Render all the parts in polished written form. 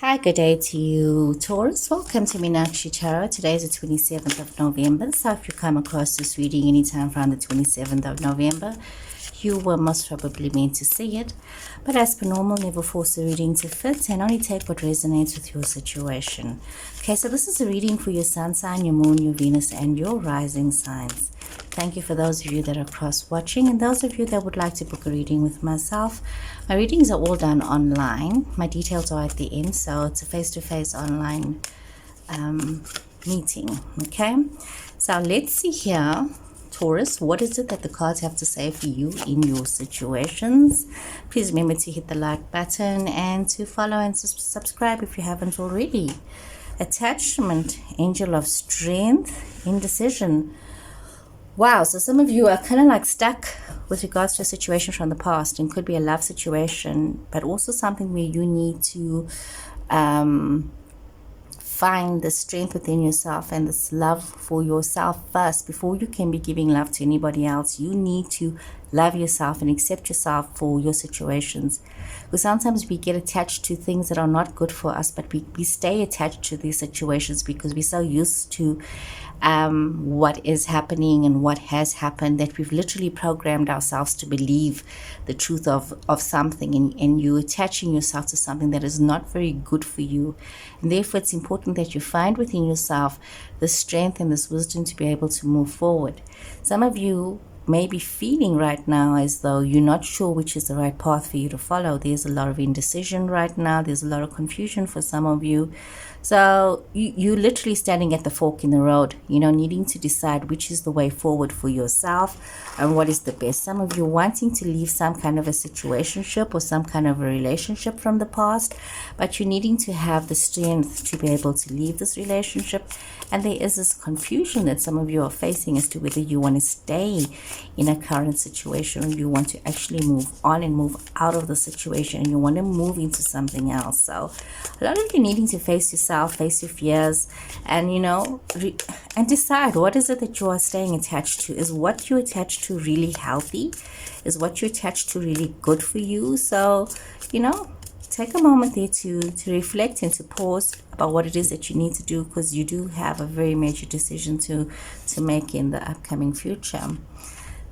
Hi, good day to you, Taurus. Welcome to Meenakshi Tarot. Today is the 27th of November. So if you come across this reading anytime around the 27th of November, you were most probably meant to see it. But as per normal, never force a reading to fit and only take what resonates with your situation. Okay, so this is a reading for your sun sign, your moon, your Venus, and your rising signs. Thank you for those of you that are cross-watching and those of you that would like to book a reading with myself. My readings are all done online. My details are at the end, so it's a face-to-face online meeting, okay? So let's see here, Taurus, what is it that the cards have to say for you in your situations? Please remember to hit the like button and to follow and subscribe if you haven't already. Attachment, angel of strength, indecision. Wow, so some of you are kind of like stuck with regards to a situation from the past. It could be a love situation, but also something where you need to find the strength within yourself and this love for yourself first. Before you can be giving love to anybody else, you need to love yourself and accept yourself for your situations. Because sometimes we get attached to things that are not good for us, but we stay attached to these situations because we're so used to what is happening and what has happened that we've literally programmed ourselves to believe the truth of something, and you attaching yourself to something that is not very good for you. And therefore it's important that you find within yourself the strength and this wisdom to be able to move forward. Some of you may be feeling right now as though you're not sure which is the right path for you to follow. There's a lot of indecision right now. There's a lot of confusion for some of you. So you're literally standing at the fork in the road, needing to decide which is the way forward for yourself and what is the best. Some of you wanting to leave some kind of a situationship or some kind of a relationship from the past, but you're needing to have the strength to be able to leave this relationship. And there is this confusion that some of you are facing as to whether you want to stay in a current situation or you want to actually move on and move out of the situation and you want to move into something else. So a lot of you needing to face yourself, face your fears, and and decide what is it that you are staying attached to. Is what you attached to really healthy? Is what you attached to really good for you? So take a moment there to reflect and to pause about what it is that you need to do, because you do have a very major decision to make in the upcoming future.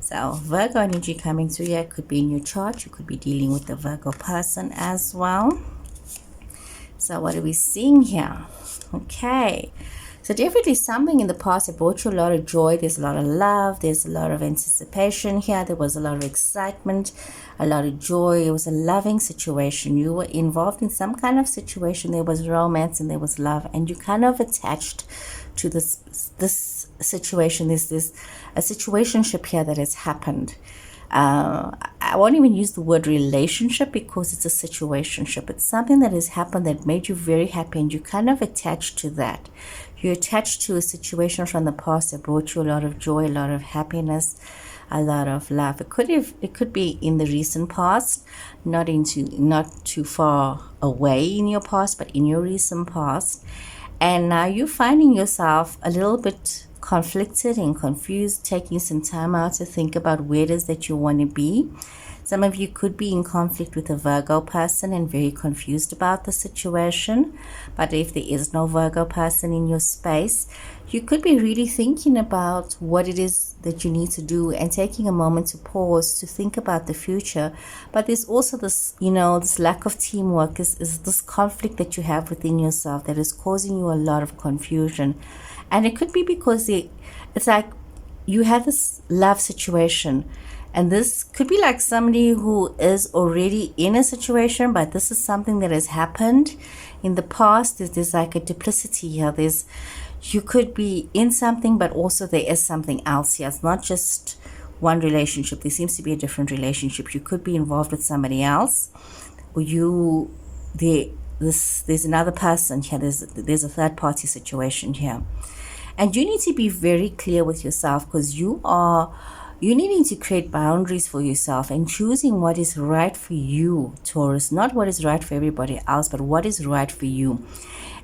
So Virgo energy coming through here could be in your chart. You could be dealing with the Virgo person as well. So what are we seeing here? Okay. So definitely something in the past that brought you a lot of joy. There's a lot of love. There's a lot of anticipation here. There was a lot of excitement, a lot of joy. It was a loving situation. You were involved in some kind of situation. There was romance and there was love. And you kind of attached to this situation. There's a situationship here that has happened. I won't even use the word relationship because it's a situationship. It's something that has happened that made you very happy and you kind of attached to that. You're attached to a situation from the past that brought you a lot of joy, a lot of happiness, a lot of love. It could be in the recent past, not too far away in your past, but in your recent past. And now you're finding yourself a little bit conflicted and confused, taking some time out to think about where it is that you want to be. Some of you could be in conflict with a Virgo person and very confused about the situation. But if there is no Virgo person in your space, you could be really thinking about what it is that you need to do and taking a moment to pause to think about the future. But there's also this, this lack of teamwork, is this conflict that you have within yourself that is causing you a lot of confusion. And it could be because it's like you have this love situation. And this could be like somebody who is already in a situation, but this is something that has happened in the past. There's like a duplicity here. You could be in something, but also there is something else here. It's not just one relationship. There seems to be a different relationship. You could be involved with somebody else, or there's another person here. There's a third party situation here. And you need to be very clear with yourself, because you're needing to create boundaries for yourself and choosing what is right for you, Taurus. Not what is right for everybody else, but what is right for you.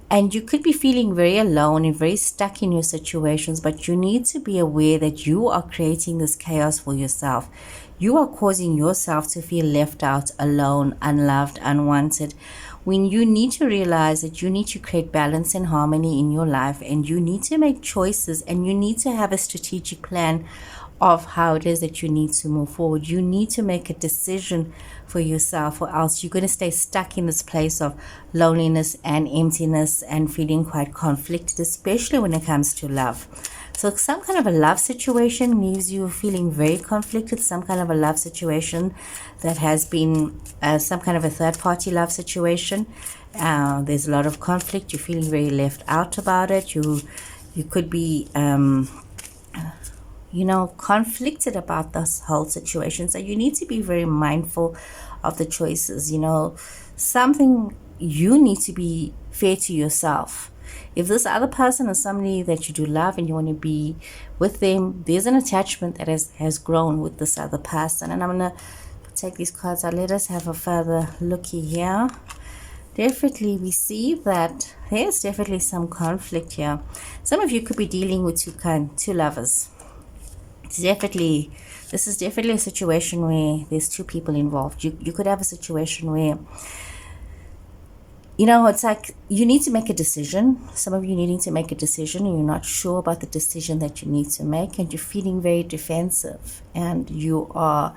And you could be feeling very alone and very stuck in your situations, but you need to be aware that you are creating this chaos for yourself. You are causing yourself to feel left out, alone, unloved, unwanted, when you need to realize that you need to create balance and harmony in your life, and you need to make choices, and you need to have a strategic plan of how it is that you need to move forward. You need to make a decision for yourself, or else you're going to stay stuck in this place of loneliness and emptiness and feeling quite conflicted, especially when it comes to love. So some kind of a love situation leaves you feeling very conflicted, some kind of a love situation that has been some kind of a third-party love situation. There's a lot of conflict. You're feeling very left out about it. You could be conflicted about this whole situation. So you need to be very mindful of the choices. Something, you need to be fair to yourself. If this other person is somebody that you do love and you want to be with them, there's an attachment that has grown with this other person. And I'm going to take these cards out. Let us have a further looky here. Definitely we see that there's definitely some conflict here. Some of you could be dealing with two lovers. This is definitely a situation where there's two people involved. You could have a situation where, it's like you need to make a decision. Some of you needing to make a decision and you're not sure about the decision that you need to make, and you're feeling very defensive, and you are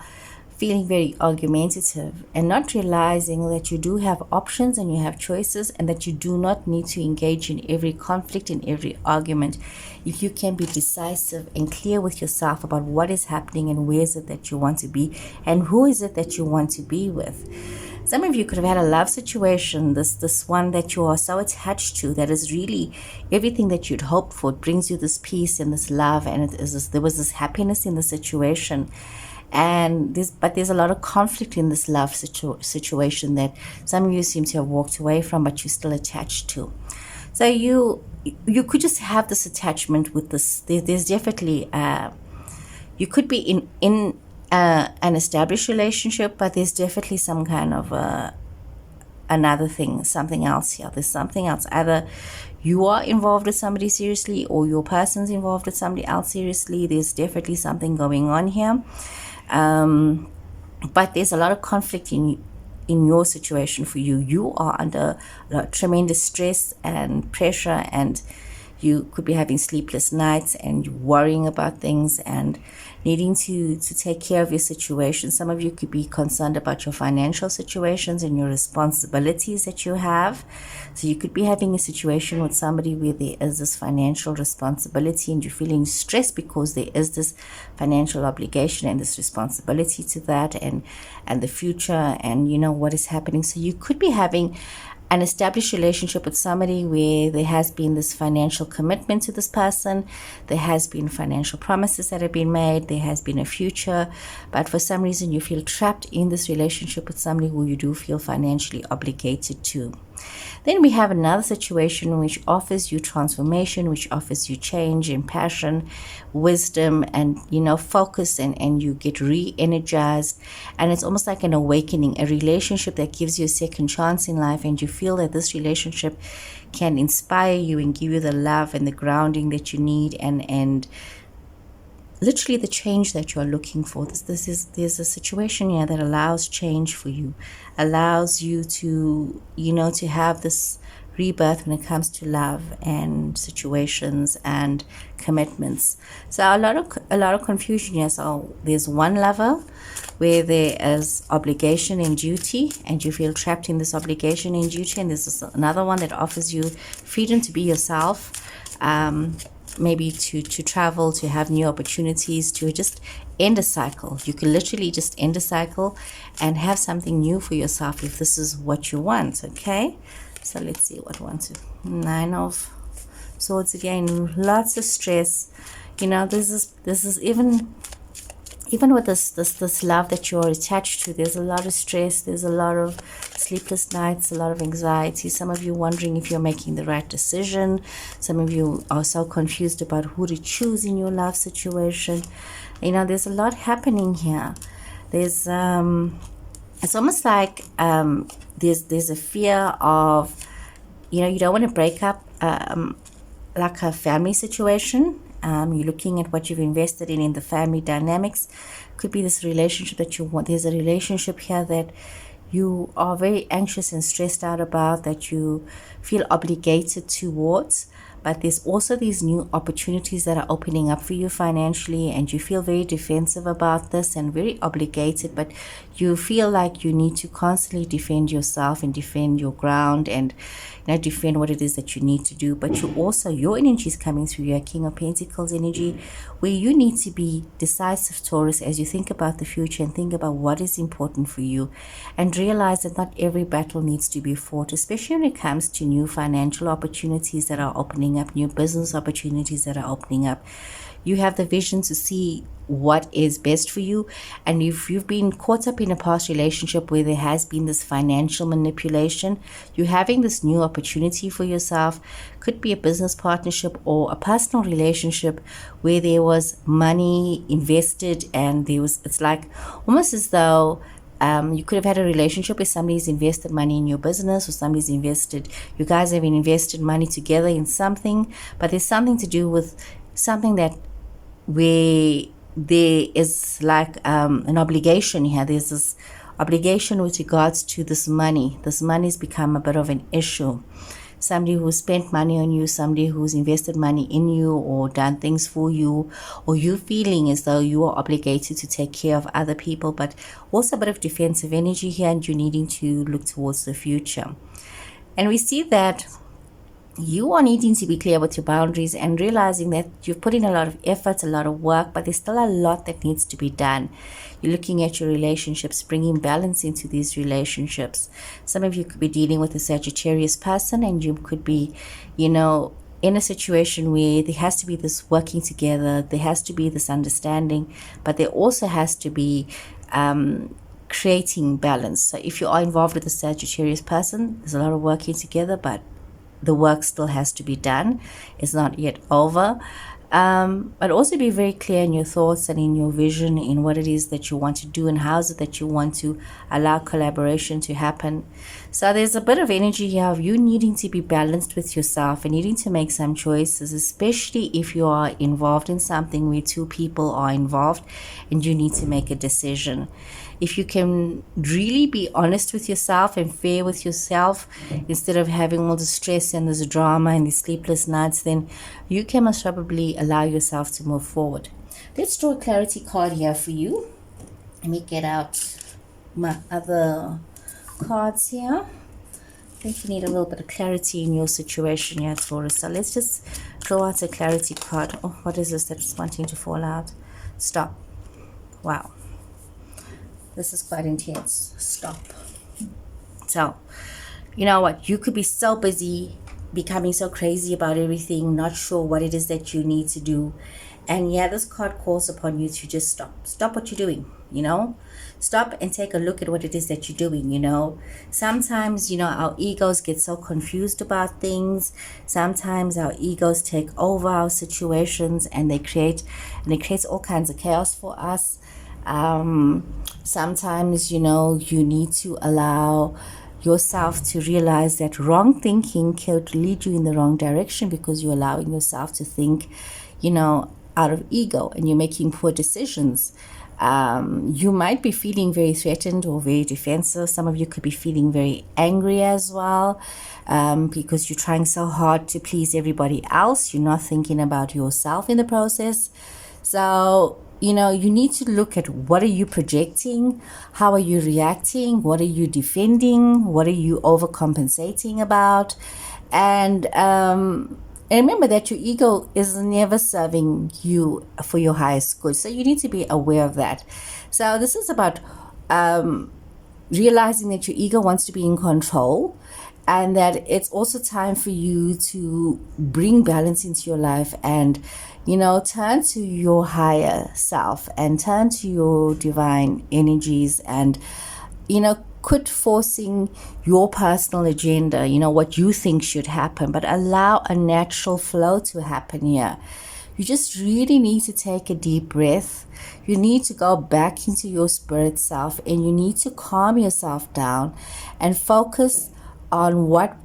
feeling very argumentative, and not realizing that you do have options and you have choices, and that you do not need to engage in every conflict, in every argument. If you can be decisive and clear with yourself about what is happening and where is it that you want to be and who is it that you want to be with. Some of you could have had a love situation, this one that you are so attached to, that is really everything that you'd hoped for. It brings you this peace and this love, and there was this happiness in the situation. But there's a lot of conflict in this love situation that some of you seem to have walked away from, but you're still attached to. So you could just have this attachment with this. There's definitely you could be in an established relationship, but there's definitely some kind of another thing, something else here. There's something else. Either you are involved with somebody seriously, or your person's involved with somebody else seriously. There's definitely something going on here. But there's a lot of conflict in your situation for you. You are under tremendous stress and pressure, and you could be having sleepless nights and worrying about things and needing to take care of your situation. Some of you could be concerned about your financial situations and your responsibilities that you have. So you could be having a situation with somebody where there is this financial responsibility, and you're feeling stressed because there is this financial obligation and this responsibility to that, and the future, and what is happening. So you could be having an established relationship with somebody where there has been this financial commitment to this person, there has been financial promises that have been made, there has been a future, but for some reason you feel trapped in this relationship with somebody who you do feel financially obligated to. Then we have another situation which offers you transformation, which offers you change and passion, wisdom, and focus, and you get re-energized, and it's almost like an awakening, a relationship that gives you a second chance in life, and you feel that this relationship can inspire you and give you the love and the grounding that you need, and literally the change that you are looking for. There's a situation here that allows change for you, allows you to to have this rebirth when it comes to love and situations and commitments. So a lot of confusion here. So there's one lover where there is obligation and duty, and you feel trapped in this obligation and duty, and there's another one that offers you freedom to be yourself, maybe to travel, to have new opportunities, to just end a cycle. You can literally just end a cycle and have something new for yourself if this is what you want. Okay, so let's see what wants to. 9 of Swords again. Lots of stress. This is even with this love that you're attached to, there's a lot of stress, there's a lot of sleepless nights, a lot of anxiety. Some of you wondering if you're making the right decision. Some of you are so confused about who to choose in your love situation. There's a lot happening here. There's it's almost like there's a fear of you don't want to break up like a family situation. You're looking at what you've invested in the family dynamics. Could be this relationship that you want. There's a relationship here that you are very anxious and stressed out about, that you feel obligated towards. But there's also these new opportunities that are opening up for you financially, and you feel very defensive about this and very obligated, but you feel like you need to constantly defend yourself and defend your ground and defend what it is that you need to do. But you also, your energy is coming through your King of Pentacles energy, where you need to be decisive, Taurus, as you think about the future and think about what is important for you, and realize that not every battle needs to be fought, especially when it comes to new financial opportunities that are opening up, new business opportunities that are opening up. You have the vision to see what is best for you. And if you've been caught up in a past relationship where there has been this financial manipulation, you're having this new opportunity for yourself. Could be a business partnership or a personal relationship where there was money invested, and it's like almost as though you could have had a relationship where somebody's invested money in your business, or you guys have invested money together in something, but there's something to do with something that where there is like an obligation here. There's this obligation with regards to this money. This money's become a bit of an issue. Somebody who spent money on you, somebody who's invested money in you or done things for you, or you feeling as though you are obligated to take care of other people, but also a bit of defensive energy here, and you needing to look towards the future. And we see that you are needing to be clear with your boundaries and realizing that you've put in a lot of effort, a lot of work, but there's still a lot that needs to be done. You're looking at your relationships, bringing balance into these relationships. Some of you could be dealing with a Sagittarius person, and you could be, in a situation where there has to be this working together, there has to be this understanding, but there also has to be creating balance. So if you are involved with a Sagittarius person, there's a lot of working together, but the work still has to be done. It's not yet over. But also be very clear in your thoughts and in your vision, in what it is that you want to do and how is it that you want to allow collaboration to happen. So there's a bit of energy here of you needing to be balanced with yourself and needing to make some choices, especially if you are involved in something where two people are involved and you need to make a decision. If you can really be honest with yourself and fair with yourself, instead of having all the stress and this drama and the sleepless nights, then you can most probably allow yourself to move forward. Let's draw a clarity card here for you. Let me get out my other cards here. I think you need a little bit of clarity in your situation here, Taurus. So let's just draw out a clarity card. Oh, what is this that's wanting to fall out? Stop. Wow. This is quite intense. Stop. So, you know what? You could be so busy, becoming so crazy about everything, not sure what it is that you need to do. And yeah, this card calls upon you to just stop. Stop what you're doing, Stop and take a look at what it is that you're doing, Sometimes, our egos get so confused about things. Sometimes our egos take over our situations, and it creates all kinds of chaos for us. Sometimes, you need to allow yourself to realize that wrong thinking could lead you in the wrong direction, because you're allowing yourself to think, out of ego, and you're making poor decisions. You might be feeling very threatened or very defensive. Some of you could be feeling very angry as well, because you're trying so hard to please everybody else. You're not thinking about yourself in the process. So, you need to look at what are you projecting, how are you reacting, what are you defending, what are you overcompensating about, and remember that your ego is never serving you for your highest good. So you need to be aware of that. So this is about realizing that your ego wants to be in control, and that it's also time for you to bring balance into your life and turn to your higher self and turn to your divine energies, and quit forcing your personal agenda, what you think should happen, but allow a natural flow to happen here. You just really need to take a deep breath. You need to go back into your spirit self, and you need to calm yourself down and focus on what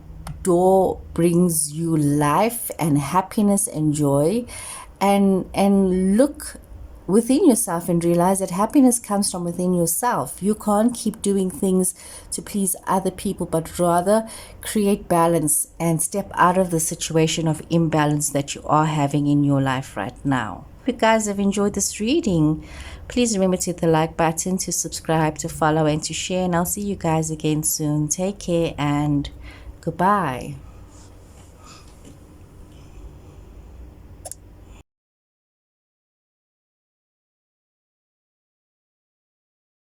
door brings you life and happiness and joy, and look within yourself and realize that happiness comes from within yourself. You can't keep doing things to please other people, but rather create balance and step out of the situation of imbalance that you are having in your life right now. If you guys have enjoyed this reading, please remember to hit the like button, to subscribe, to follow, and to share. And I'll see you guys again soon. Take care and goodbye.